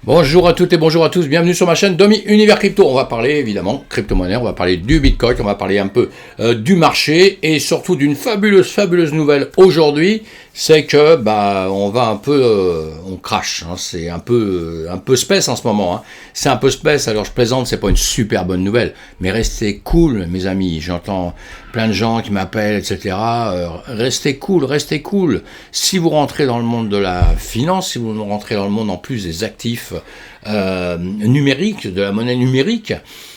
Bonjour à toutes et bonjour à tous, bienvenue sur ma chaîne Domi Univers Crypto. On va parler évidemment crypto-monnaie, on va parler du Bitcoin, on va parler un peu du marché et surtout d'une fabuleuse nouvelle aujourd'hui, c'est que on va un peu, on crache, hein, c'est un peu space en ce moment, hein. C'est un peu space, alors je plaisante, c'est pas une super bonne nouvelle, mais restez cool mes amis, j'entends plein de gens qui m'appellent, etc. Restez cool. Si vous rentrez dans le monde de la finance, si vous rentrez dans le monde en plus des actifs numériques, de la monnaie numérique,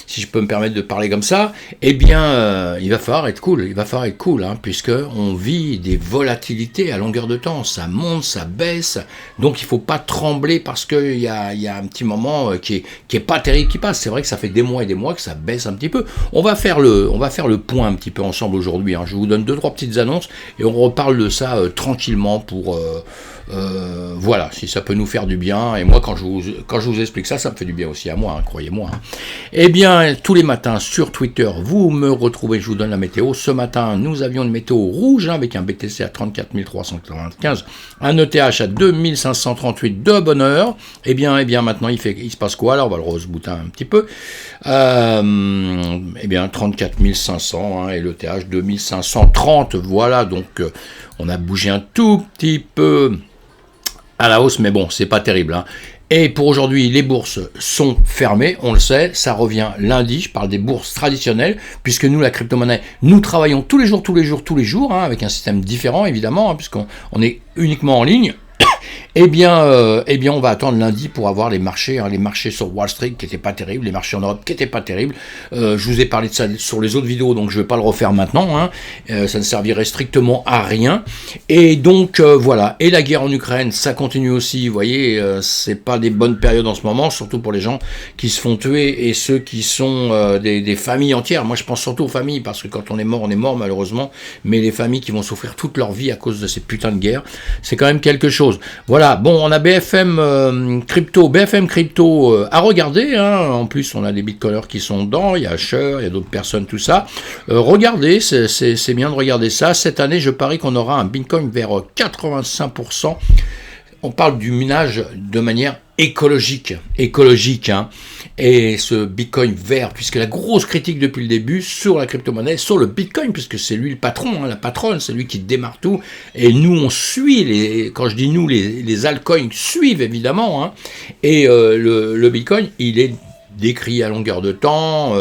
si je peux me permettre de parler comme ça, eh bien, il va falloir être cool, hein, puisque on vit des volatilités à longueur de temps, ça monte, ça baisse, donc il faut pas trembler parce qu'il y a un petit moment qui est pas terrible qui passe. C'est vrai que ça fait des mois et des mois que ça baisse un petit peu. On va faire le point un petit peu ensemble aujourd'hui, hein. Je vous donne 2-3 petites annonces et on reparle de ça tranquillement pour voilà, si ça peut nous faire du bien. Et moi, quand je vous explique ça, ça me fait du bien aussi à moi, hein, croyez-moi, hein. Eh bien, tous les matins sur Twitter, vous me retrouvez, je vous donne la météo. Ce matin, nous avions une météo rouge, hein, avec un BTC à 34 395, un ETH à 2538 de bonne heure. Eh bien, maintenant, il se passe quoi? Alors, on va le rose-boutin un petit peu. Eh bien, 34 500, hein, et l'ETH 2530. Voilà, donc, on a bougé un tout petit peu à la hausse, mais bon, c'est pas terrible, hein. Et pour aujourd'hui, les bourses sont fermées, on le sait, ça revient lundi, je parle des bourses traditionnelles, puisque nous, la crypto-monnaie, nous travaillons tous les jours, hein, avec un système différent, évidemment, hein, puisqu'on est uniquement en ligne. Eh bien, on va attendre lundi pour avoir les marchés sur Wall Street qui n'étaient pas terribles, les marchés en Europe qui n'étaient pas terribles. Je vous ai parlé de ça sur les autres vidéos, donc je ne vais pas le refaire maintenant, hein. Ça ne servirait strictement à rien. Et donc, voilà. Et la guerre en Ukraine, ça continue aussi. Vous voyez, c'est pas des bonnes périodes en ce moment, surtout pour les gens qui se font tuer et ceux qui sont des familles entières. Moi, je pense surtout aux familles, parce que quand on est mort malheureusement, mais les familles qui vont souffrir toute leur vie à cause de ces putains de guerres, c'est quand même quelque chose. Voilà, bon, on a BFM Crypto à regarder, hein. En plus, on a des bitcoiners qui sont dedans, il y a Asher, il y a d'autres personnes, tout ça. Regardez, c'est bien de regarder ça. Cette année, je parie qu'on aura un Bitcoin vers 85%. On parle du minage de manière écologique, hein. Et ce Bitcoin vert, puisque la grosse critique depuis le début sur la crypto-monnaie, sur le Bitcoin, puisque c'est lui le patron, hein, la patronne, c'est lui qui démarre tout, et nous on suit, quand je dis nous, les altcoins suivent évidemment, hein, et le Bitcoin, il est décrié à longueur de temps,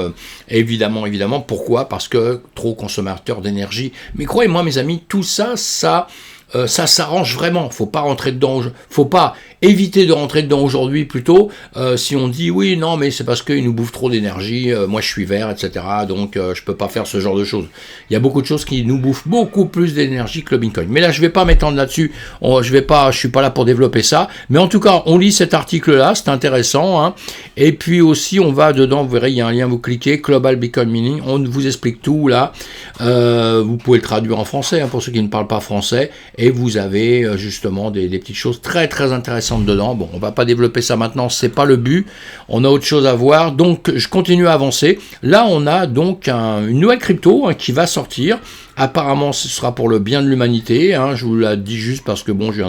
évidemment, pourquoi? Parce que trop consommateur d'énergie, mais croyez-moi mes amis, tout ça s'arrange vraiment, faut pas rentrer dedans, faut pas éviter de rentrer dedans aujourd'hui plutôt, si on dit oui, non, mais c'est parce qu'il nous bouffe trop d'énergie, moi je suis vert, etc., donc je peux pas faire ce genre de choses. Il y a beaucoup de choses qui nous bouffent beaucoup plus d'énergie que le Bitcoin. Mais là, je vais pas m'étendre là-dessus, je suis pas là pour développer ça, mais en tout cas, on lit cet article-là, c'est intéressant, hein. Et puis aussi, on va dedans, vous verrez, il y a un lien, vous cliquez, Global Bitcoin Mining, on vous explique tout, là, vous pouvez le traduire en français, hein, pour ceux qui ne parlent pas français, et vous avez justement des petites choses très très intéressantes dedans. Bon, on va pas développer ça maintenant, c'est pas le but, on a autre chose à voir, donc je continue à avancer. Là, on a donc une nouvelle crypto, hein, qui va sortir. Apparemment, ce sera pour le bien de l'humanité, hein. Je vous l'ai dit juste parce que bon, je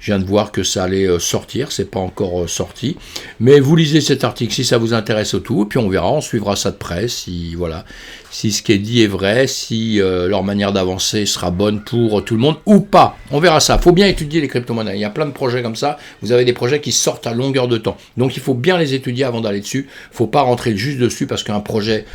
viens de voir que ça allait sortir, c'est pas encore sorti. Mais vous lisez cet article si ça vous intéresse au tout, et puis on verra, on suivra ça de près, si ce qui est dit est vrai, si leur manière d'avancer sera bonne pour tout le monde ou pas. On verra ça. Il faut bien étudier les crypto-monnaies. Il y a plein de projets comme ça. Vous avez des projets qui sortent à longueur de temps. Donc il faut bien les étudier avant d'aller dessus. Il ne faut pas rentrer juste dessus parce qu'un projet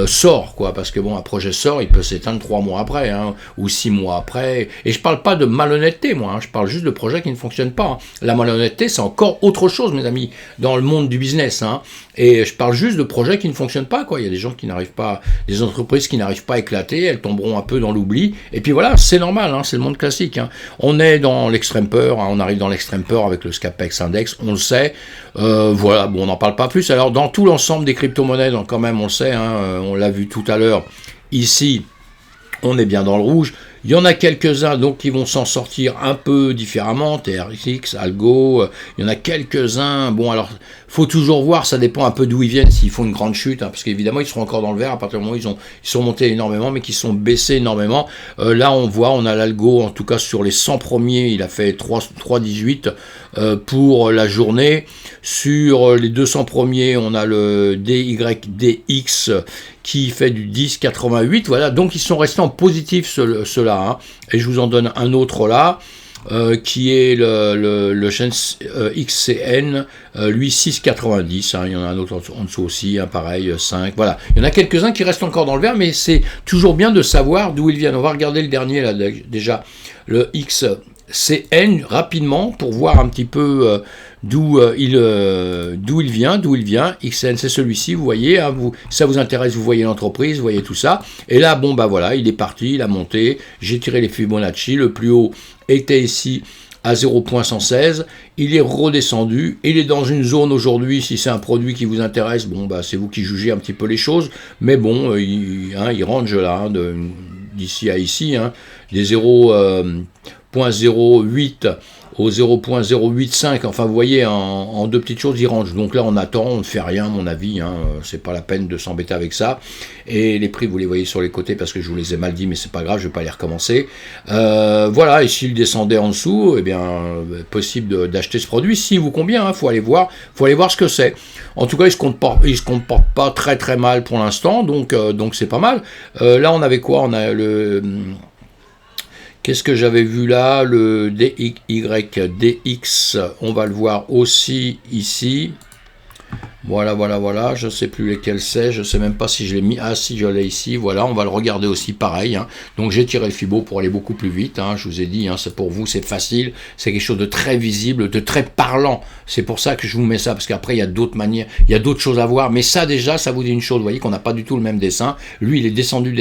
sort, quoi. Parce que bon, un projet sort, il peut s'éteindre 3 mois après, hein, ou 6 mois après. Et je parle pas de malhonnêteté, moi, hein. Je parle juste de projets qui ne fonctionnent pas, hein. La malhonnêteté, c'est encore autre chose, mes amis, dans le monde du business, hein. Et je parle juste de projets qui ne fonctionnent pas, quoi. Il y a des gens qui n'arrivent pas, des entreprises qui n'arrivent pas à éclater, elles tomberont un peu dans l'oubli. Et puis voilà, c'est normal, hein, c'est le monde classique, hein. On est dans l'extrême peur, hein, on arrive dans l'extrême peur avec le Scapex Index, on le sait. Voilà, bon, on n'en parle pas plus. Alors, dans tout l'ensemble des crypto-monnaies, quand même, on le sait, hein, on l'a vu tout à l'heure, ici, on est bien dans le rouge. Il y en a quelques-uns donc qui vont s'en sortir un peu différemment, TRX, Algo, il y en a quelques-uns, bon alors, faut toujours voir, ça dépend un peu d'où ils viennent, s'ils font une grande chute, hein, parce qu'évidemment ils seront encore dans le vert à partir du moment où ils sont montés énormément, mais qui sont baissés énormément. Là on voit, on a l'Algo, en tout cas sur les 100 premiers, il a fait 3,18 pour la journée. Sur les 200 premiers, on a le DYDX qui fait du 10,88, voilà, donc ils sont restés en positif ceux-là, hein. Et je vous en donne un autre là, qui est le chaîne XCN, lui 6,90, hein. Il y en a un autre en dessous aussi, hein, pareil, 5, voilà, il y en a quelques-uns qui restent encore dans le vert, mais c'est toujours bien de savoir d'où ils viennent. On va regarder le dernier là, déjà, le XCN rapidement, pour voir un petit peu d'où il vient. XN, c'est celui-ci, vous voyez, hein, ça vous intéresse, vous voyez l'entreprise, vous voyez tout ça. Et là, bon, bah voilà, il est parti, il a monté, j'ai tiré les Fibonacci, le plus haut était ici à 0,116, il est redescendu, il est dans une zone aujourd'hui, si c'est un produit qui vous intéresse, bon, bah c'est vous qui jugez un petit peu les choses, mais bon, il range là, hein, d'ici à ici, hein, des 0,08 au 0,085, enfin vous voyez, en deux petites choses, il range. Donc là on attend, on ne fait rien à mon avis, hein, c'est pas la peine de s'embêter avec ça. Et les prix vous les voyez sur les côtés parce que je vous les ai mal dit, mais c'est pas grave, je vais pas les recommencer. Voilà, et s'il descendait en dessous, eh bien possible d'acheter ce produit s'il vous convient, hein, faut aller voir ce que c'est. En tout cas il se comporte pas très très mal pour l'instant, donc c'est pas mal. Là on avait quoi? On a le... Qu'est-ce que j'avais vu là? Le DYDX, on va le voir aussi ici. Voilà, je ne sais plus lesquels c'est, je ne sais même pas si je l'ai mis, ah si je l'ai ici, voilà, on va le regarder aussi pareil, hein. Donc j'ai tiré le Fibo pour aller beaucoup plus vite, hein. Je vous ai dit, hein, c'est pour vous, c'est facile, c'est quelque chose de très visible, de très parlant, c'est pour ça que je vous mets ça, parce qu'après il y a d'autres manières, il y a d'autres choses à voir, mais ça déjà, ça vous dit une chose, vous voyez qu'on n'a pas du tout le même dessin, lui il est descendu,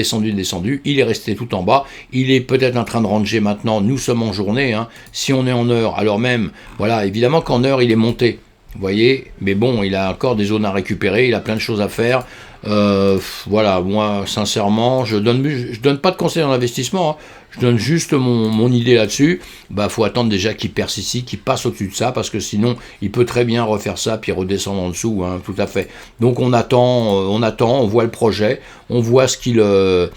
il est resté tout en bas, il est peut-être en train de ranger maintenant, nous sommes en journée, hein. Si on est en heure, alors même, voilà, évidemment qu'en heure il est monté, vous voyez, mais bon, il a encore des zones à récupérer, il a plein de choses à faire. Voilà, moi, sincèrement, je donne pas de conseils en investissement, hein. Je donne juste mon idée là-dessus. Bah, faut attendre déjà qu'il perce ici, qu'il passe au-dessus de ça, parce que sinon, il peut très bien refaire ça, puis redescendre en dessous, hein, tout à fait. Donc, on attend, on voit le projet, on voit ce qu'il a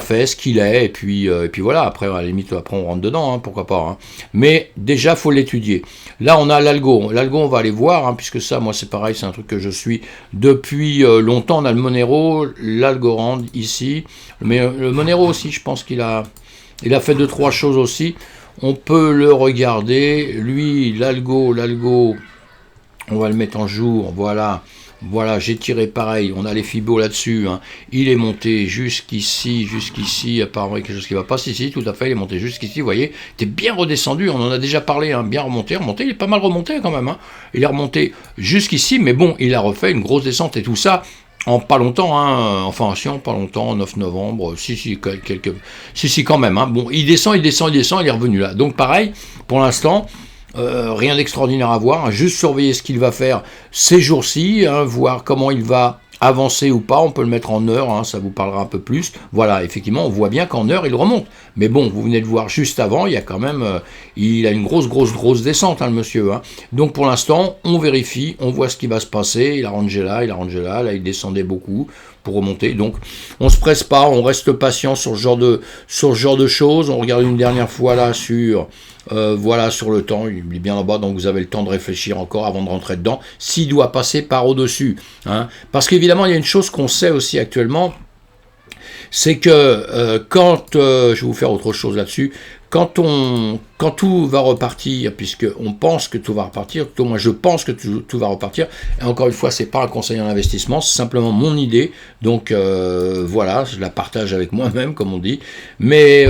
fait, ce qu'il est, et puis voilà, après, à la limite, après, on rentre dedans, hein, pourquoi pas, hein. Mais déjà, faut l'étudier. Là, on a l'algo. L'algo, on va aller voir, hein, puisque ça, moi, c'est pareil, c'est un truc que je suis depuis longtemps. On a le Monero, l'Algorand ici, mais le Monero aussi, je pense qu'il a fait 2-3 choses aussi. On peut le regarder. Lui, l'algo, on va le mettre en jour. Voilà, j'ai tiré pareil. On a les Fibos là-dessus, hein. Il est monté jusqu'ici. Apparemment, quelque chose qui va pas. Si, tout à fait. Il est monté jusqu'ici. Vous voyez, il était bien redescendu. On en a déjà parlé, hein, bien remonté. Il est pas mal remonté quand même, hein. Il est remonté jusqu'ici, mais bon, il a refait une grosse descente et tout ça. En pas longtemps, hein, enfin si en pas longtemps, 9 novembre, si quand même, hein. Bon, il descend, il est revenu là. Donc pareil, pour l'instant, rien d'extraordinaire à voir, hein, juste surveiller ce qu'il va faire ces jours-ci, hein, voir comment il va avancer ou pas, on peut le mettre en heure, hein, ça vous parlera un peu plus. Voilà, effectivement, on voit bien qu'en heure, il remonte. Mais bon, vous venez de voir juste avant, il y a quand même, il a une grosse descente, hein, le monsieur, hein. Donc pour l'instant, on vérifie, on voit ce qui va se passer, il a rangé là, il descendait beaucoup pour remonter. Donc on se presse pas, on reste patient sur ce genre de choses. On regarde une dernière fois là sur... voilà, sur le temps, il est bien en bas, donc vous avez le temps de réfléchir encore avant de rentrer dedans, s'il doit passer par au-dessus, hein. Parce qu'évidemment, il y a une chose qu'on sait aussi actuellement, c'est que je vais vous faire autre chose là-dessus, quand tout va repartir, puisqu'on pense que tout va repartir, plutôt moi je pense que tout va repartir, et encore une fois, c'est pas un conseil en investissement, c'est simplement mon idée, donc voilà, je la partage avec moi-même, comme on dit, mais...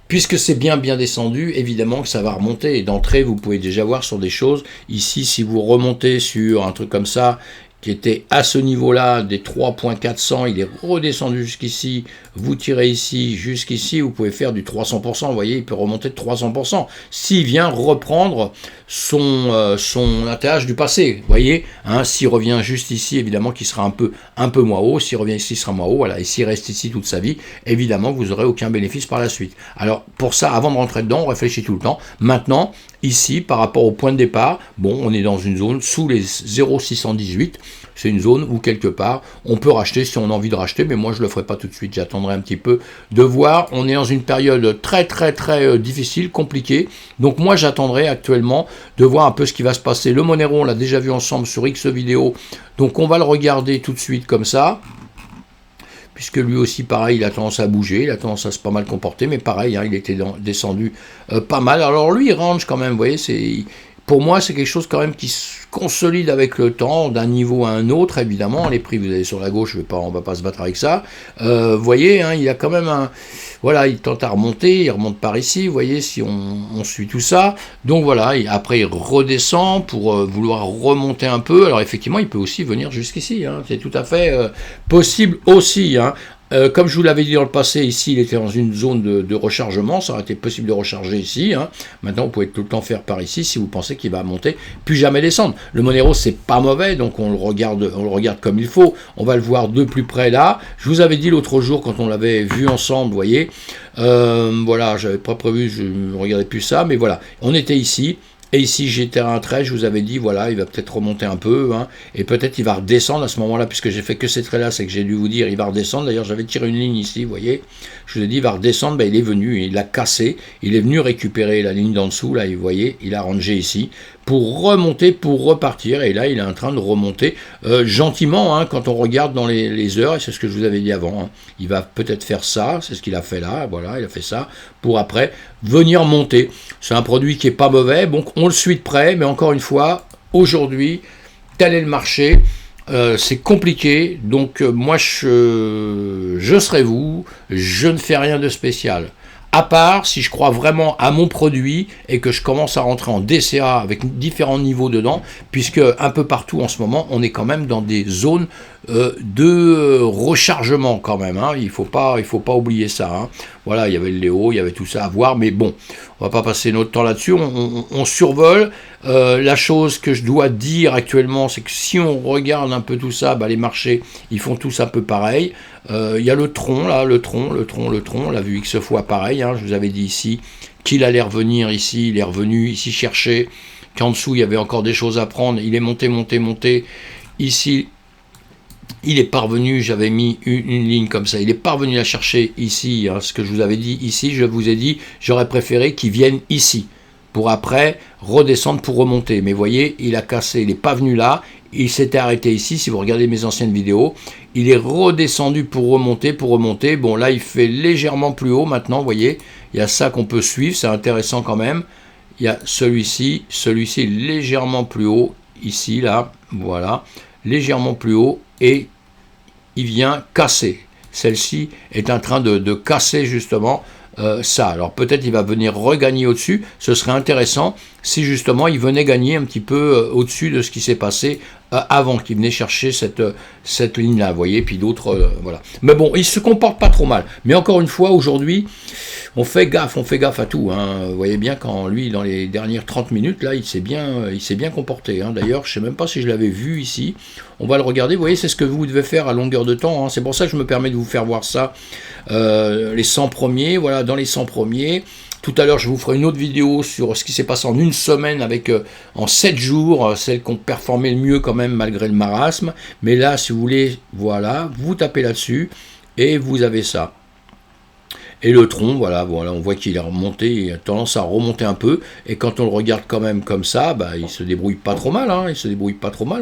puisque c'est bien descendu, évidemment que ça va remonter. Et d'entrée, vous pouvez déjà voir sur des choses. Ici, si vous remontez sur un truc comme ça, qui était à ce niveau-là des 3.400, il est redescendu jusqu'ici, vous tirez ici, jusqu'ici, vous pouvez faire du 300%, vous voyez, il peut remonter de 300%, s'il vient reprendre son atterrage du passé, vous voyez, hein, s'il revient juste ici, évidemment qu'il sera un peu moins haut, s'il revient ici, il sera moins haut, voilà, et s'il reste ici toute sa vie, évidemment, vous n'aurez aucun bénéfice par la suite. Alors, pour ça, avant de rentrer dedans, on réfléchit tout le temps. Maintenant, ici, par rapport au point de départ, bon, on est dans une zone sous les 0,618, c'est une zone où quelque part, on peut racheter si on a envie de racheter, mais moi je ne le ferai pas tout de suite, j'attendrai un petit peu de voir. On est dans une période très difficile, compliquée, donc moi j'attendrai actuellement de voir un peu ce qui va se passer. Le Monero, on l'a déjà vu ensemble sur X vidéo, donc on va le regarder tout de suite comme ça, puisque lui aussi, pareil, il a tendance à bouger, il a tendance à se pas mal comporter, mais pareil, hein, il était descendu pas mal. Alors lui, il range quand même, vous voyez, pour moi, c'est quelque chose quand même qui se consolide avec le temps, d'un niveau à un autre, évidemment. Les prix, vous avez sur la gauche, on va pas se battre avec ça. Vous voyez, hein, il a quand même voilà, il tente à remonter, il remonte par ici, vous voyez, si on suit tout ça. Donc voilà, après il redescend pour vouloir remonter un peu. Alors effectivement, il peut aussi venir jusqu'ici, hein, c'est tout à fait possible aussi, hein. Comme je vous l'avais dit dans le passé, ici il était dans une zone de rechargement, ça aurait été possible de recharger ici, hein. Maintenant vous pouvez tout le temps faire par ici si vous pensez qu'il va monter, puis jamais descendre. Le Monero c'est pas mauvais, donc on le regarde comme il faut, on va le voir de plus près là. Je vous avais dit l'autre jour quand on l'avait vu ensemble, vous voyez, voilà, j'avais pas prévu, je ne regardais plus ça, mais voilà, on était ici. Et ici, j'étais à un trait, je vous avais dit, voilà, il va peut-être remonter un peu, hein, et peut-être il va redescendre à ce moment-là, puisque j'ai fait que ces traits-là, c'est que j'ai dû vous dire, il va redescendre. D'ailleurs, j'avais tiré une ligne ici, vous voyez, je vous ai dit, il va redescendre, ben, il est venu, il a cassé, il est venu récupérer la ligne d'en dessous, là, vous voyez, il a rangé ici, pour remonter, pour repartir, et là, il est en train de remonter gentiment, hein, quand on regarde dans les heures, et c'est ce que je vous avais dit avant, hein, il va peut-être faire ça, c'est ce qu'il a fait là, voilà, il a fait ça, pour après venir monter. C'est un produit qui est pas mauvais, donc on le suit de près, mais encore une fois, aujourd'hui, tel est le marché, c'est compliqué, donc moi je serai vous, je ne fais rien de spécial. À part si je crois vraiment à mon produit et que je commence à rentrer en DCA avec différents niveaux dedans, puisque un peu partout en ce moment, on est quand même dans des zones de rechargement quand même, hein. Il faut pas oublier ça, hein. Voilà, il y avait le Léo, il y avait tout ça à voir, mais bon, on va pas passer notre temps là-dessus, on survole. La chose que je dois dire actuellement, c'est que si on regarde un peu tout ça, bah, les marchés, ils font tous un peu pareil. Il y a le tronc, là, le tronc, on l'a vu X fois pareil, hein. Je vous avais dit ici qu'il allait revenir ici, il est revenu ici chercher, qu'en dessous, il y avait encore des choses à prendre, il est monté, ici, il est parvenu, j'avais mis une ligne comme ça, il est parvenu à chercher ici, hein, ce que je vous avais dit ici, je vous ai dit, j'aurais préféré qu'il vienne ici, pour après redescendre pour remonter. Mais vous voyez, il a cassé, il n'est pas venu là, il s'était arrêté ici, si vous regardez mes anciennes vidéos, il est redescendu pour remonter, bon là il fait légèrement plus haut maintenant, vous voyez, il y a ça qu'on peut suivre, c'est intéressant quand même, il y a celui-ci légèrement plus haut, ici, là, voilà, légèrement plus haut, et il vient casser. Celle-ci est en train de casser justement ça. Alors peut-être il va venir regagner au-dessus, ce serait intéressant si justement il venait gagner un petit peu au-dessus de ce qui s'est passé avant, qu'il venait chercher cette ligne-là, vous voyez, puis d'autres, voilà. Mais bon, il se comporte pas trop mal. Mais encore une fois, aujourd'hui, on fait gaffe à tout, hein. Vous voyez bien quand lui, dans les dernières 30 minutes, là, il s'est bien comporté, hein. D'ailleurs, je sais même pas si je l'avais vu ici. On va le regarder, vous voyez, c'est ce que vous devez faire à longueur de temps, hein. C'est pour ça que je me permets de vous faire voir ça. Les 100 premiers, voilà, dans les 100 premiers. Tout à l'heure, je vous ferai une autre vidéo sur ce qui s'est passé en une semaine avec en 7 jours, celles qui ont performé le mieux quand même malgré le marasme. Mais là, si vous voulez, voilà, vous tapez là-dessus et vous avez ça. Et le tronc, voilà, on voit qu'il est remonté, il a tendance à remonter un peu, et quand on le regarde quand même comme ça, bah, il se débrouille pas trop mal, hein,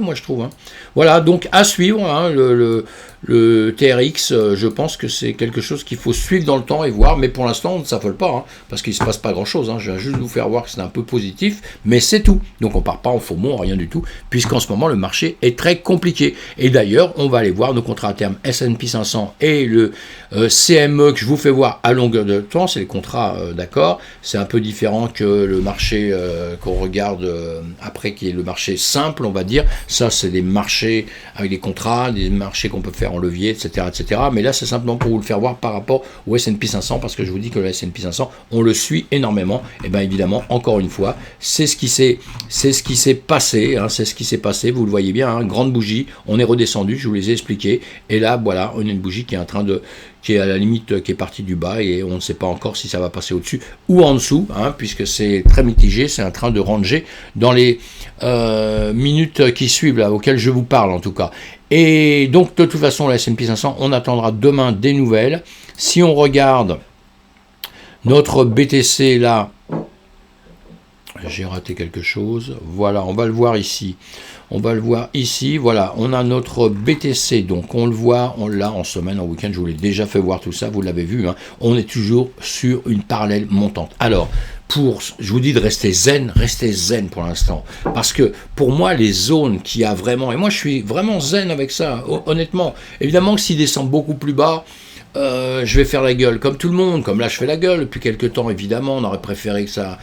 moi je trouve, hein. Voilà, donc à suivre, hein, le TRX, je pense que c'est quelque chose qu'il faut suivre dans le temps et voir, mais pour l'instant on ne s'affole pas, hein, parce qu'il ne se passe pas grand chose, hein. Je vais juste vous faire voir que c'est un peu positif, mais c'est tout, donc on part pas en faux mot, rien du tout, puisqu'en ce moment le marché est très compliqué, et d'ailleurs on va aller voir nos contrats à terme S&P 500 et le CME que je vous fais voir à à longueur de temps, c'est les contrats, d'accord, c'est un peu différent que le marché qu'on regarde après, qui est le marché simple, on va dire. Ça, c'est des marchés avec des contrats, des marchés qu'on peut faire en levier, etc., etc. Mais là, c'est simplement pour vous le faire voir par rapport au S&P 500, parce que je vous dis que le S&P 500, on le suit énormément. Et bien évidemment, encore une fois, c'est ce qui s'est passé, hein, c'est ce qui s'est passé. Vous le voyez bien, hein, grande bougie, on est redescendu, je vous les ai expliqués. Et là, voilà, on a une bougie qui est en train de, qui est à la limite, qui est partie du bas, et on ne sait pas encore si ça va passer au-dessus ou en dessous, hein, puisque c'est très mitigé, c'est en train de ranger dans les minutes qui suivent, là, auxquelles je vous parle en tout cas. Et donc, de toute façon, la S&P 500, on attendra demain des nouvelles. Si on regarde notre BTC là, j'ai raté quelque chose, voilà, on va le voir ici. On va le voir ici, voilà, on a notre BTC, donc on le voit, on l'a en semaine, en week-end, je vous l'ai déjà fait voir tout ça, vous l'avez vu, hein, on est toujours sur une parallèle montante. Alors, je vous dis de rester zen pour l'instant, parce que pour moi, les zones qu'il y a vraiment, et moi je suis vraiment zen avec ça, honnêtement, évidemment que s'il descend beaucoup plus bas, je vais faire la gueule comme tout le monde, comme là je fais la gueule depuis quelques temps, évidemment on aurait préféré que ça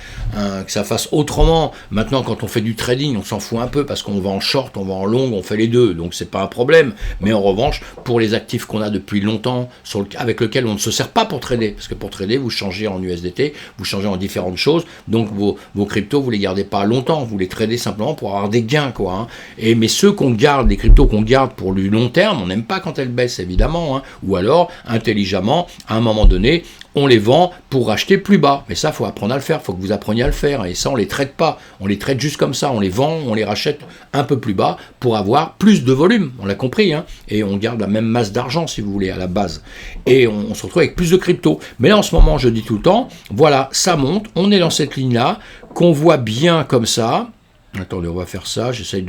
fasse autrement. Maintenant quand on fait du trading on s'en fout un peu parce qu'on va en short, on va en long, on fait les deux, donc c'est pas un problème. Mais en revanche pour les actifs qu'on a depuis longtemps, avec lesquels on ne se sert pas pour trader, parce que pour trader vous changez en USDT, vous changez en différentes choses, donc vos cryptos vous les gardez pas longtemps, vous les tradez simplement pour avoir des gains, quoi, hein. Mais ceux qu'on garde, les cryptos qu'on garde pour du long terme, on n'aime pas quand elles baissent évidemment, hein. Ou alors intelligemment, à un moment donné, on les vend pour racheter plus bas. Mais ça, il faut apprendre à le faire, il faut que vous appreniez à le faire. Et ça, on ne les traite pas. On les traite juste comme ça. On les vend, on les rachète un peu plus bas pour avoir plus de volume. On l'a compris, hein. Et on garde la même masse d'argent, si vous voulez, à la base. Et on se retrouve avec plus de crypto. Mais là, en ce moment, je dis tout le temps, voilà, ça monte. On est dans cette ligne-là, qu'on voit bien comme ça. Attendez, on va faire ça. J'essaye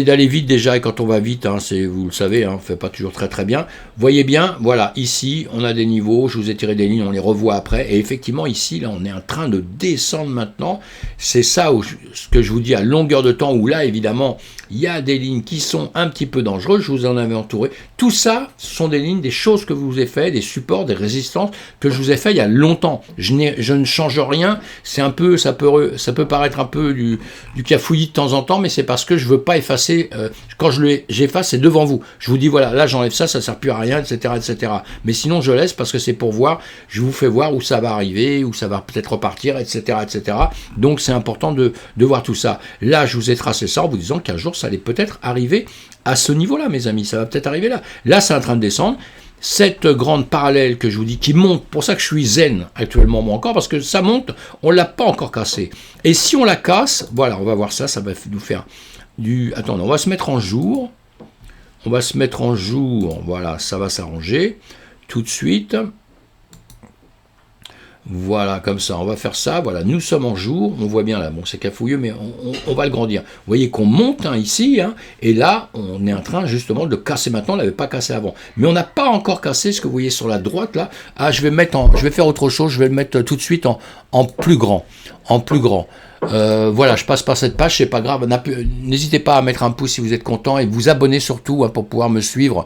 d'aller vite déjà, et quand on va vite, hein, vous le savez, hein, on ne fait pas toujours très très bien. Voyez bien, voilà, ici, on a des niveaux, je vous ai tiré des lignes, on les revoit après, et effectivement, ici, là, on est en train de descendre maintenant. C'est ça, ce que je vous dis à longueur de temps, où là, évidemment, il y a des lignes qui sont un petit peu dangereuses, je vous en avais entouré. Tout ça, ce sont des lignes, des choses que vous ai fait, des supports, des résistances que je vous ai fait il y a longtemps. Je ne change rien, c'est un peu, ça peut paraître un peu du cafouillis de temps en temps, mais c'est parce que je ne veux pas effacer, quand j'efface, c'est devant vous. Je vous dis, voilà, là j'enlève ça, ça ne sert plus à rien, etc., etc. Mais sinon, je laisse parce que c'est pour voir, je vous fais voir où ça va arriver, où ça va peut-être repartir, etc., etc. Donc c'est important de voir tout ça. Là, je vous ai tracé ça en vous disant qu'un jour, ça allait peut-être arriver à ce niveau-là, mes amis. Ça va peut-être arriver là. Là, c'est en train de descendre. Cette grande parallèle que je vous dis, qui monte, pour ça que je suis zen actuellement, moi encore, parce que ça monte, on ne l'a pas encore cassé. Et si on la casse, voilà, on va voir ça, ça va nous faire du... Attendez, on va se mettre en jour. On va se mettre en jour, voilà, ça va s'arranger tout de suite. Voilà, comme ça, on va faire ça, voilà, nous sommes en jour, on voit bien là, bon c'est cafouilleux, mais on va le grandir. Vous voyez qu'on monte hein, ici, hein, et là, on est en train justement de le casser maintenant, on ne l'avait pas cassé avant. Mais on n'a pas encore cassé ce que vous voyez sur la droite là. Ah, je vais faire autre chose, je vais le mettre tout de suite en plus grand, voilà, je passe par cette page, c'est pas grave. N'hésitez pas à mettre un pouce si vous êtes content et vous abonner surtout hein, pour pouvoir me suivre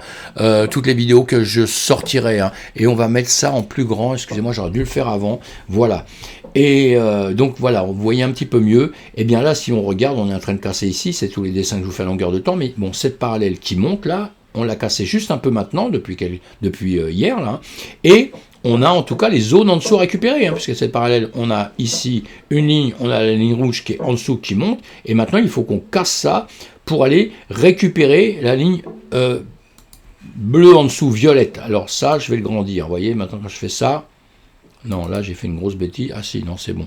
toutes les vidéos que je sortirai. Hein. Et on va mettre ça en plus grand. Excusez-moi, j'aurais dû le faire avant. Voilà. Et donc voilà, vous voyez un petit peu mieux. Et bien là, si on regarde, on est en train de casser ici. C'est tous les dessins que je vous fais à longueur de temps. Mais bon, cette parallèle qui monte là, on l'a cassé juste un peu maintenant depuis hier là. Et on a en tout cas les zones en dessous récupérées, hein, puisque cette parallèle, on a ici une ligne, on a la ligne rouge qui est en dessous qui monte, et maintenant il faut qu'on casse ça pour aller récupérer la ligne bleue en dessous, violette. Alors ça, je vais le grandir, vous voyez, maintenant quand je fais ça, non, là j'ai fait une grosse bêtise, ah si, non, c'est bon.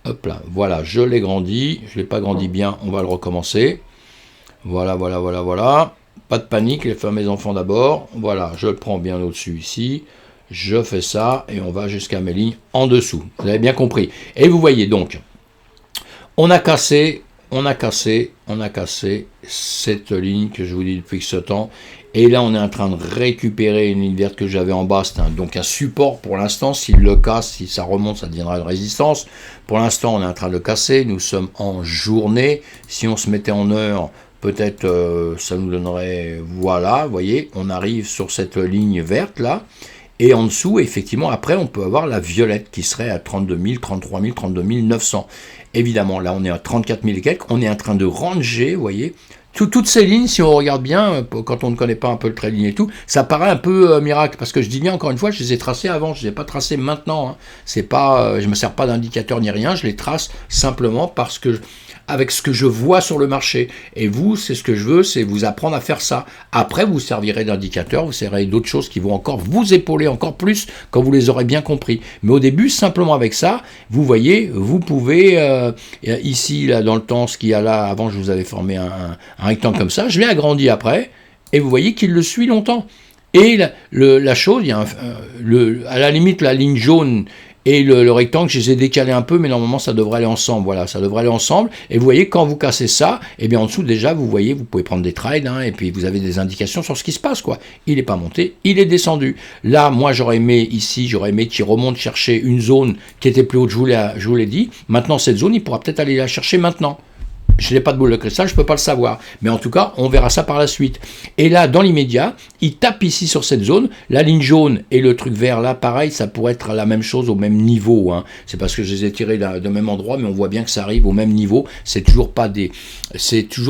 Hop là, voilà, je l'ai grandi, je ne l'ai pas grandi bien, on va le recommencer. Voilà, voilà, voilà, voilà. Pas de panique, les femmes et les enfants d'abord. Voilà, je le prends bien au-dessus ici. Je fais ça et on va jusqu'à mes lignes en dessous. Vous avez bien compris. Et vous voyez donc, on a cassé cette ligne que je vous dis depuis ce temps. Et là, on est en train de récupérer une ligne verte que j'avais en bas. C'est donc un support pour l'instant. S'il le casse, si ça remonte, ça deviendra une résistance. Pour l'instant, on est en train de le casser. Nous sommes en journée. Si on se mettait en heure, peut-être ça nous donnerait... Voilà, vous voyez, on arrive sur cette ligne verte là. Et en dessous, effectivement, après, on peut avoir la violette qui serait à 32 000, 33 000, 32 900. Évidemment, là, on est à 34 000 et quelques. On est en train de ranger, vous voyez. Toutes ces lignes, si on regarde bien, quand on ne connaît pas un peu le trading et tout, ça paraît un peu miracle. Parce que je dis bien, encore une fois, je les ai tracés avant, je ne les ai pas tracés maintenant. Hein. C'est pas, je ne me sers pas d'indicateur ni rien, je les trace simplement parce que avec ce que je vois sur le marché. Et vous, c'est ce que je veux, c'est vous apprendre à faire ça. Après, vous servirez d'indicateur, vous servirez d'autres choses qui vont encore vous épauler encore plus quand vous les aurez bien compris. Mais au début, simplement avec ça, vous voyez, vous pouvez, ici, là, dans le temps, ce qu'il y a là, avant, je vous avais formé un rectangle comme ça, je l'ai agrandi après, et vous voyez qu'il le suit longtemps. Et la chose, il y a à la limite, la ligne jaune et le rectangle, je les ai décalés un peu, mais normalement, ça devrait aller ensemble. Voilà, ça devrait aller ensemble. Et vous voyez, quand vous cassez ça, eh bien, en dessous, déjà, vous voyez, vous pouvez prendre des trades, hein, et puis vous avez des indications sur ce qui se passe, quoi. Il n'est pas monté, il est descendu. Là, moi, j'aurais aimé qu'il remonte chercher une zone qui était plus haute, je vous l'ai dit. Maintenant, cette zone, il pourra peut-être aller la chercher maintenant. Je n'ai pas de boule de cristal, je ne peux pas le savoir. Mais en tout cas, on verra ça par la suite. Et là, dans l'immédiat, il tape ici sur cette zone. La ligne jaune et le truc vert là, pareil, ça pourrait être la même chose au même niveau. Hein. C'est parce que je les ai tirés de même endroit, mais on voit bien que ça arrive au même niveau. C'est toujours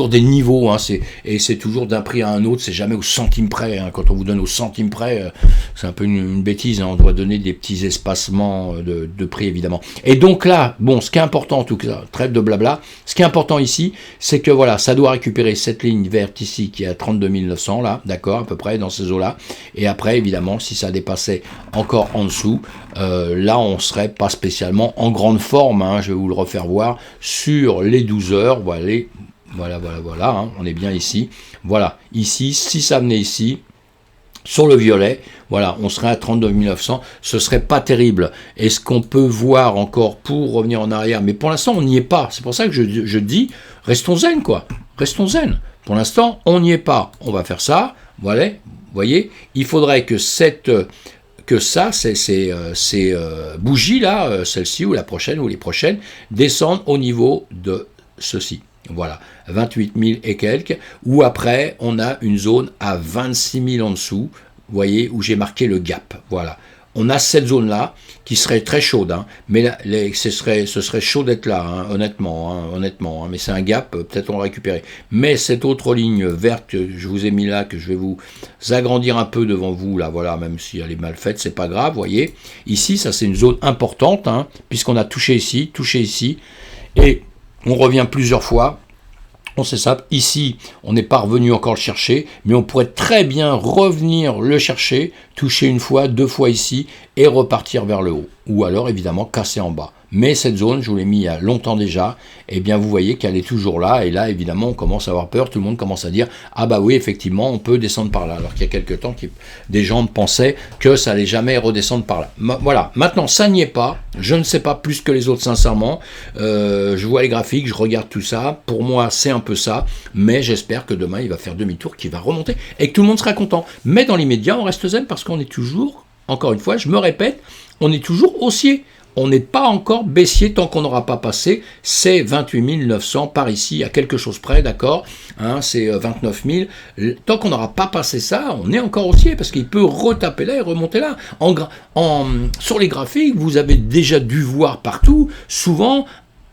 des niveaux. Hein. Et c'est toujours d'un prix à un autre. C'est jamais au centime près. Hein. Quand on vous donne au centime près, c'est un peu une bêtise. Hein. On doit donner des petits espacements de prix, évidemment. Et donc là, bon, ce qui est important en tout cas, trêve de blabla, ce qui est important ici, c'est que voilà, ça doit récupérer cette ligne verte ici qui est à 32 900 là, d'accord, à peu près dans ces eaux-là. Et après, évidemment, si ça dépassait encore en dessous, là, on serait pas spécialement en grande forme. Hein, je vais vous le refaire voir sur les 12 heures. Voilà, hein, on est bien ici. Voilà, ici, si ça venait ici, sur le violet, voilà, on serait à 32 900, ce serait pas terrible. Et ce qu'on peut voir encore pour revenir en arrière, mais pour l'instant, on n'y est pas. C'est pour ça que je dis, restons zen, quoi. Restons zen. Pour l'instant, on n'y est pas. On va faire ça, voilà, vous voyez, il faudrait que ces bougies-là, celle-ci ou la prochaine ou les prochaines, descendent au niveau de ceci. Voilà, 28 000 et quelques, ou après, on a une zone à 26 000 en dessous, vous voyez, où j'ai marqué le gap, voilà. On a cette zone-là, qui serait très chaude, hein, mais là, ce serait chaud d'être là, hein, honnêtement, hein, mais c'est un gap, peut-être on va récupérer. Mais cette autre ligne verte que je vous ai mis là, que je vais vous agrandir un peu devant vous, là, voilà, même si elle est mal faite, c'est pas grave, vous voyez. Ici, ça c'est une zone importante, hein, puisqu'on a touché ici, et on revient plusieurs fois, on sait ça, ici on n'est pas revenu encore le chercher, mais on pourrait très bien revenir le chercher, toucher une fois, deux fois ici, et repartir vers le haut, ou alors évidemment casser en bas. Mais cette zone, je vous l'ai mis il y a longtemps déjà, et bien vous voyez qu'elle est toujours là, et là évidemment on commence à avoir peur, tout le monde commence à dire « Ah bah oui, effectivement, on peut descendre par là », alors qu'il y a quelques temps, des gens pensaient que ça allait jamais redescendre par là. Voilà, maintenant ça n'y est pas, je ne sais pas plus que les autres sincèrement, je vois les graphiques, je regarde tout ça, pour moi c'est un peu ça, mais j'espère que demain il va faire demi-tour, qu'il va remonter, et que tout le monde sera content. Mais dans l'immédiat, on reste zen, parce qu'on est toujours, encore une fois, je me répète, on est toujours haussier. On n'est pas encore baissier tant qu'on n'aura pas passé ces 28 900 par ici, à quelque chose près, d'accord, hein, c'est 29 000. Tant qu'on n'aura pas passé ça, on est encore haussier, parce qu'il peut retaper là et remonter là. Sur les graphiques, vous avez déjà dû voir partout, souvent,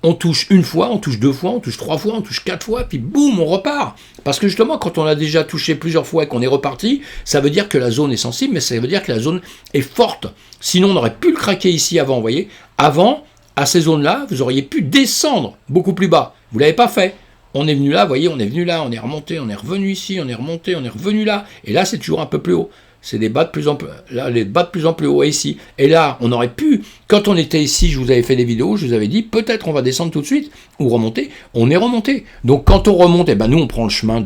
on touche une fois, on touche deux fois, on touche trois fois, on touche quatre fois, puis boum, on repart. Parce que justement, quand on a déjà touché plusieurs fois et qu'on est reparti, ça veut dire que la zone est sensible, mais ça veut dire que la zone est forte. Sinon, on aurait pu le craquer ici avant, vous voyez. Avant, à ces zones-là, vous auriez pu descendre beaucoup plus bas. Vous ne l'avez pas fait. On est venu là, vous voyez, on est venu là, on est remonté, on est revenu ici, on est remonté, on est revenu là. Et là, c'est toujours un peu plus haut. C'est des bas de plus en plus, là, les bas de plus en plus haut ici. Et là, on aurait pu, quand on était ici, je vous avais fait des vidéos, je vous avais dit, peut-être on va descendre tout de suite, ou remonter. On est remonté. Donc, quand on remonte, eh ben, nous, on prend le chemin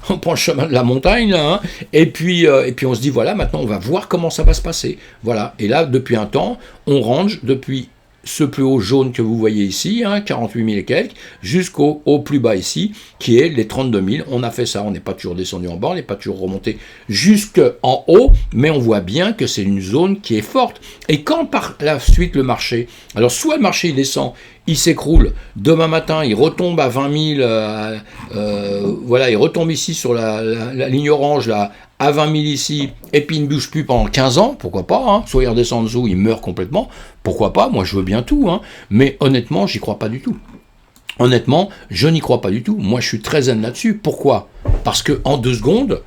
on prend le chemin de la montagne, là, hein, et puis on se dit, voilà, maintenant, on va voir comment ça va se passer. Voilà. Et là, depuis un temps, on range depuis ce plus haut jaune que vous voyez ici, hein, 48 000 et quelques, jusqu'au plus bas ici, qui est les 32 000. On a fait ça, on n'est pas toujours descendu en bas, on n'est pas toujours remonté jusqu'en haut, mais on voit bien que c'est une zone qui est forte. Et quand par la suite le marché, alors soit le marché il descend, il s'écroule. Demain matin, il retombe à 20 000, voilà, il retombe ici sur la ligne orange, là, à 20 000 ici, et puis il ne bouge plus pendant 15 ans, pourquoi pas, hein, soit il redescend en dessous, il meurt complètement, pourquoi pas, moi je veux bien tout, hein, mais honnêtement, j'y crois pas du tout. Honnêtement, je n'y crois pas du tout. Moi, je suis très zen là-dessus. Pourquoi? Parce que en 2 secondes,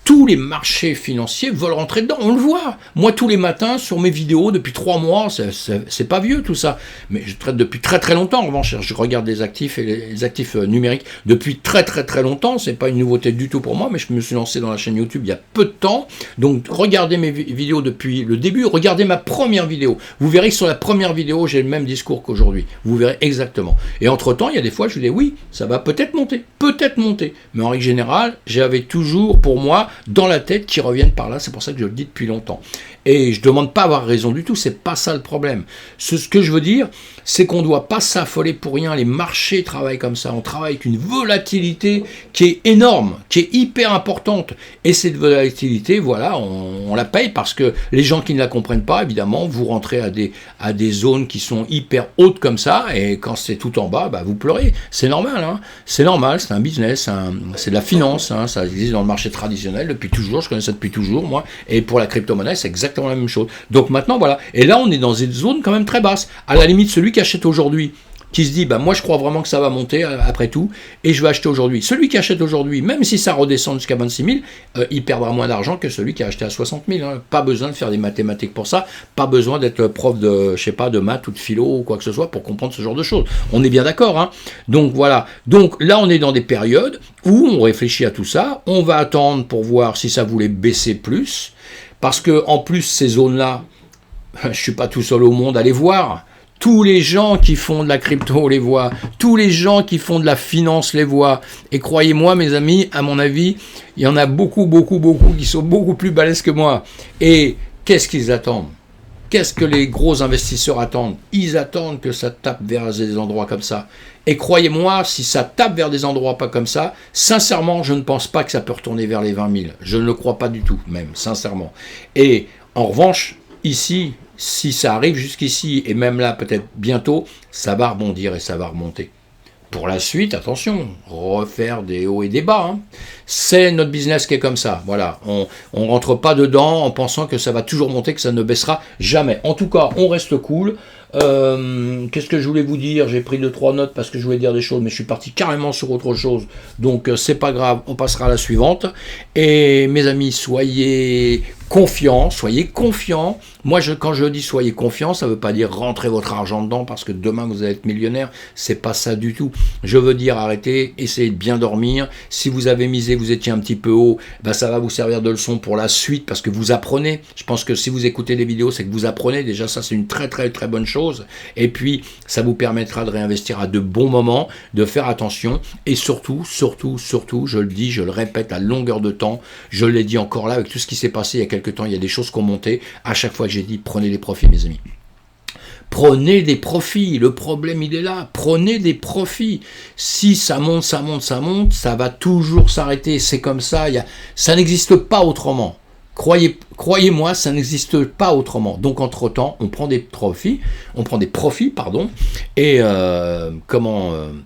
tous les marchés financiers veulent rentrer dedans, on le voit. Moi, tous les matins, sur mes vidéos, depuis 3 mois, c'est pas vieux tout ça, mais je traite depuis très très longtemps. En revanche, je regarde les actifs et les actifs numériques depuis très très très longtemps. C'est pas une nouveauté du tout pour moi, mais je me suis lancé dans la chaîne YouTube il y a peu de temps. Donc, regardez mes vidéos depuis le début. Regardez ma première vidéo. Vous verrez que sur la première vidéo, j'ai le même discours qu'aujourd'hui. Vous verrez exactement. Et entre-temps, il y a des fois, je vous dis oui, ça va peut-être monter. Mais en règle générale, j'avais toujours pour moi dans la tête qui reviennent par là, c'est pour ça que je le dis depuis longtemps. Et je ne demande pas à avoir raison du tout, c'est pas ça le problème. Ce que je veux dire, c'est qu'on ne doit pas s'affoler pour rien, les marchés travaillent comme ça, on travaille avec une volatilité qui est énorme, qui est hyper importante. Et cette volatilité, voilà, on la paye parce que les gens qui ne la comprennent pas, évidemment, vous rentrez à des zones qui sont hyper hautes comme ça, et quand c'est tout en bas, bah, vous pleurez. C'est normal, hein, c'est normal, c'est un business, c'est de la finance, hein, ça existe dans le marché traditionnel depuis toujours, je connais ça depuis toujours, moi, et pour la crypto-monnaie, c'est exactement la même chose. Donc maintenant, voilà. Et là, on est dans une zone quand même très basse. À la limite, celui qui achète aujourd'hui, qui se dit, bah, moi, je crois vraiment que ça va monter après tout, et je vais acheter aujourd'hui. Celui qui achète aujourd'hui, même si ça redescend jusqu'à 26 000, il perdra moins d'argent que celui qui a acheté à 60 000. Hein. Pas besoin de faire des mathématiques pour ça, pas besoin d'être prof de, je sais pas, de maths ou de philo ou quoi que ce soit pour comprendre ce genre de choses. On est bien d'accord, hein. Donc voilà. Donc là, on est dans des périodes où on réfléchit à tout ça, on va attendre pour voir si ça voulait baisser plus. Parce que en plus, ces zones-là, je ne suis pas tout seul au monde à les voir. Tous les gens qui font de la crypto les voient. Tous les gens qui font de la finance les voient. Et croyez-moi, mes amis, à mon avis, il y en a beaucoup qui sont beaucoup plus balèzes que moi. Et qu'est-ce qu'ils attendent? Qu'est-ce que les gros investisseurs attendent? Ils attendent que ça tape vers des endroits comme ça. Et croyez-moi, si ça tape vers des endroits pas comme ça, sincèrement, je ne pense pas que ça peut retourner vers les 20 000. Je ne le crois pas du tout, même, sincèrement. Et en revanche, ici, si ça arrive jusqu'ici, et même là, peut-être bientôt, ça va rebondir et ça va remonter. Pour la suite, attention, refaire des hauts et des bas. Hein. C'est notre business qui est comme ça. Voilà, on rentre pas dedans en pensant que ça va toujours monter, que ça ne baissera jamais. En tout cas, on reste cool. Qu'est-ce que je voulais vous dire? J'ai pris 2-3 notes parce que je voulais dire des choses, mais je suis parti carrément sur autre chose. Donc, c'est pas grave, on passera à la suivante. Et mes amis, soyez confiants, soyez confiants. Moi, quand je dis soyez confiants, ça ne veut pas dire rentrez votre argent dedans parce que demain vous allez être millionnaire. C'est pas ça du tout. Je veux dire arrêtez, essayez de bien dormir. Si vous avez misé, vous étiez un petit peu haut, ben ça va vous servir de leçon pour la suite parce que vous apprenez. Je pense que si vous écoutez des vidéos, c'est que vous apprenez. Déjà, ça c'est une très très très bonne chose. Et puis, ça vous permettra de réinvestir à de bons moments, de faire attention et surtout, je le dis, je le répète à longueur de temps. Je l'ai dit encore là avec tout ce qui s'est passé il y a quelques temps. Il y a des choses qui ont monté. À chaque fois que j'ai dit, prenez des profits, mes amis. Prenez des profits, le problème il est là, prenez des profits. Si ça monte, ça va toujours s'arrêter, c'est comme ça, ça n'existe pas autrement. Croyez-moi, ça n'existe pas autrement. Donc entre-temps, on prend des profits, et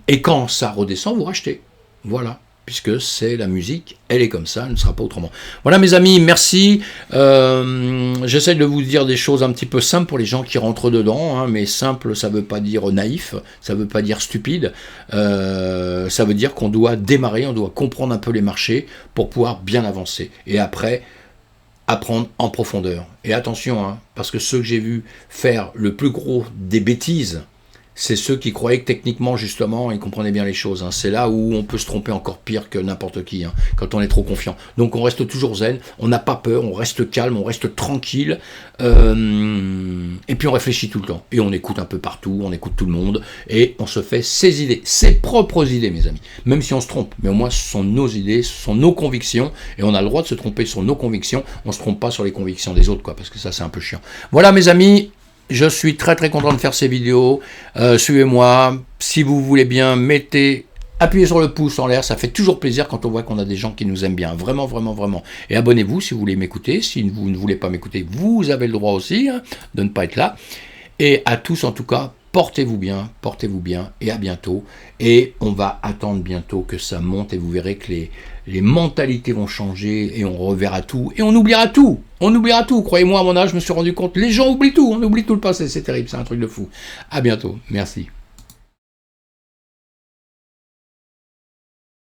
et quand ça redescend, vous rachetez. Voilà. Puisque c'est la musique, elle est comme ça, elle ne sera pas autrement. Voilà mes amis, merci. J'essaie de vous dire des choses un petit peu simples pour les gens qui rentrent dedans, hein, mais simple, ça ne veut pas dire naïf, ça ne veut pas dire stupide, ça veut dire qu'on doit démarrer, on doit comprendre un peu les marchés pour pouvoir bien avancer. Et après, apprendre en profondeur. Et attention, hein, parce que ceux que j'ai vus faire le plus gros des bêtises, c'est ceux qui croyaient que techniquement, justement, ils comprenaient bien les choses. Hein. C'est là où on peut se tromper encore pire que n'importe qui, hein, quand on est trop confiant. Donc on reste toujours zen, on n'a pas peur, on reste calme, on reste tranquille, et puis on réfléchit tout le temps. Et on écoute un peu partout, on écoute tout le monde, et on se fait ses idées, ses propres idées, mes amis. Même si on se trompe, mais au moins ce sont nos idées, ce sont nos convictions, et on a le droit de se tromper sur nos convictions, on ne se trompe pas sur les convictions des autres, quoi, parce que ça c'est un peu chiant. Voilà mes amis. Je suis très très content de faire ces vidéos. Suivez-moi. Si vous voulez bien, appuyez sur le pouce en l'air. Ça fait toujours plaisir quand on voit qu'on a des gens qui nous aiment bien. Vraiment, vraiment, vraiment. Et abonnez-vous si vous voulez m'écouter. Si vous ne voulez pas m'écouter, vous avez le droit aussi, hein, de ne pas être là. Et à tous, en tout cas, portez-vous bien, et à bientôt. Et on va attendre bientôt que ça monte, et vous verrez que les mentalités vont changer, et on reverra tout, et on oubliera tout. Croyez-moi, à mon âge, je me suis rendu compte, les gens oublient tout, on oublie tout le passé, c'est terrible, c'est un truc de fou. À bientôt, merci.